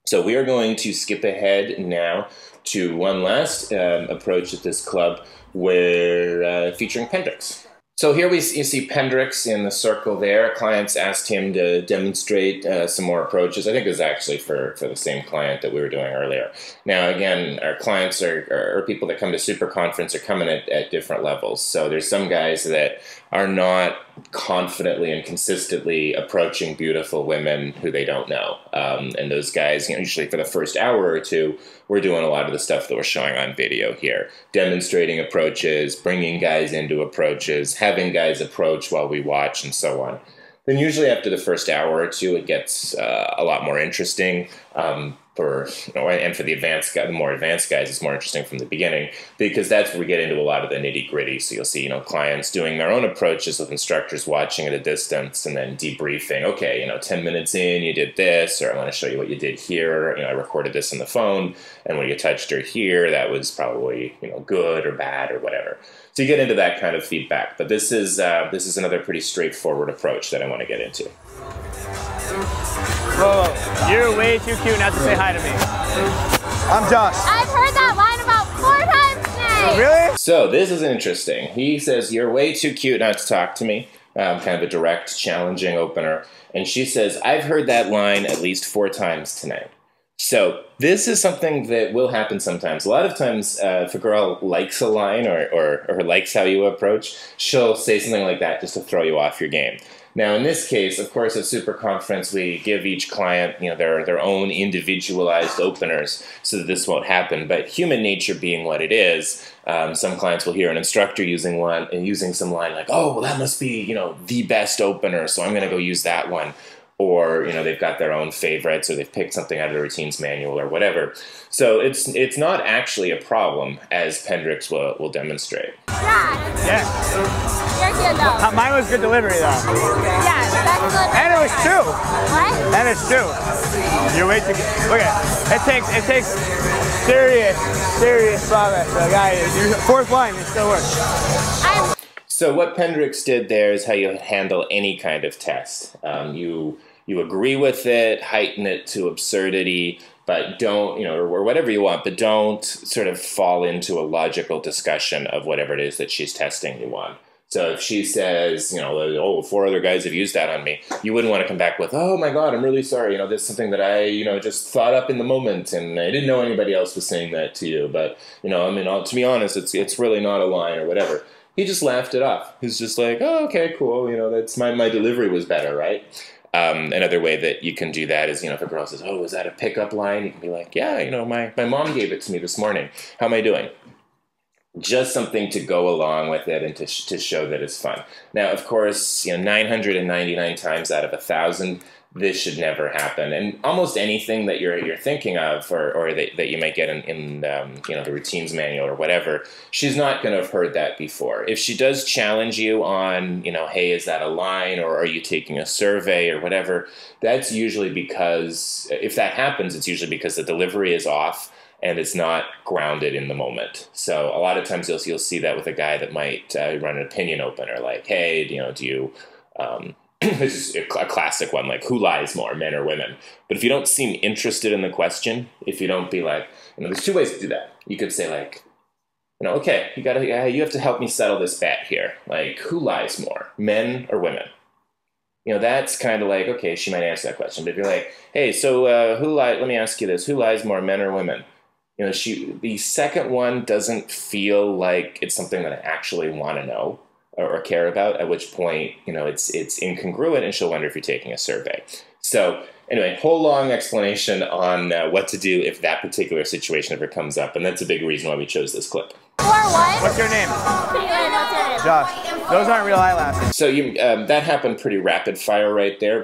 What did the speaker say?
So we are going to skip ahead now to one last approach at this club where featuring Pendrix. So here you see Pendrix in the circle there. Clients asked him to demonstrate some more approaches. I think it was actually for the same client that we were doing earlier. Now, again, our clients are people that come to Super Conference are coming at different levels. So there's some guys that are not confidently and consistently approaching beautiful women who they don't know. And those guys, usually for the first hour or two, we're doing a lot of the stuff that we're showing on video here. Demonstrating approaches, bringing guys into approaches, having guys approach while we watch, and so on. Then usually after the first hour or two, it gets a lot more interesting. And for the more advanced guys, it's more interesting from the beginning, because that's where we get into a lot of the nitty gritty. So you'll see, clients doing their own approaches with instructors watching at a distance, and then debriefing. Okay, 10 minutes in, you did this, or I want to show you what you did here. I recorded this on the phone, and when you touched her here, that was probably good or bad or whatever. So you get into that kind of feedback. But this is another pretty straightforward approach that I want to get into. Whoa, you're way too cute not to say hi to me. I'm Josh. I've heard that line about 4 times today. Really? So this is interesting. He says, you're way too cute not to talk to me. Kind of a direct, challenging opener. And she says, I've heard that line at least 4 times tonight. So this is something that will happen sometimes. A lot of times, if a girl likes a line or likes how you approach, she'll say something like that just to throw you off your game. Now, in this case, of course, at Super Conference, we give each client, their own individualized openers so that this won't happen. But human nature being what it is, some clients will hear an instructor using some line like, oh, well, that must be, the best opener, so I'm going to go use that one. Or, they've got their own favorites, or they've picked something out of the routines manual or whatever. So it's not actually a problem, as Pendrix will demonstrate. Yeah. You're good, though. Mine was good delivery, though. Yeah, that's good. And it was true. What? And it's true. You're way too good. Look at it. It takes serious progress. The guy, your 4th line, it still works. So what Pendrix did there is how you handle any kind of test. You agree with it, heighten it to absurdity, but don't, or whatever you want, but don't sort of fall into a logical discussion of whatever it is that she's testing you on. So if she says, oh, 4 other guys have used that on me, you wouldn't want to come back with, oh my God, I'm really sorry. This is something that I, just thought up in the moment, and I didn't know anybody else was saying that to you. But, to be honest, it's really not a line or whatever. He just laughed it off. He's just like, oh, okay, cool. That's my delivery was better, right? Another way that you can do that is, if a girl says, oh, is that a pickup line? You can be like, yeah, my mom gave it to me this morning. How am I doing? Just something to go along with it and to show that it's fun. Now, of course, 999 times out of 1,000, this should never happen. And almost anything that you're thinking of, or that you might get in the routines manual or whatever, she's not going to have heard that before. If she does challenge you on, hey, is that a line, or are you taking a survey or whatever, that's usually because, if that happens, it's usually because the delivery is off and it's not grounded in the moment. So a lot of times you'll see that with a guy that might run an opinion opener, like, hey, do you... this is a classic one, like, who lies more, men or women? But if you don't seem interested in the question, if you don't be like, there's 2 ways to do that. You could say, like, okay, you have to help me settle this bet here. Like, who lies more, men or women? That's kind of like, okay, she might answer that question. But if you're like, hey, so let me ask you this, who lies more, men or women? The second one doesn't feel like it's something that I actually want to know or care about, at which point, it's incongruent, and she'll wonder if you're taking a survey. So anyway, whole long explanation on what to do if that particular situation ever comes up, and that's a big reason why we chose this clip. What's your name? Josh. Those aren't real eyelashes. So that happened pretty rapid fire right there.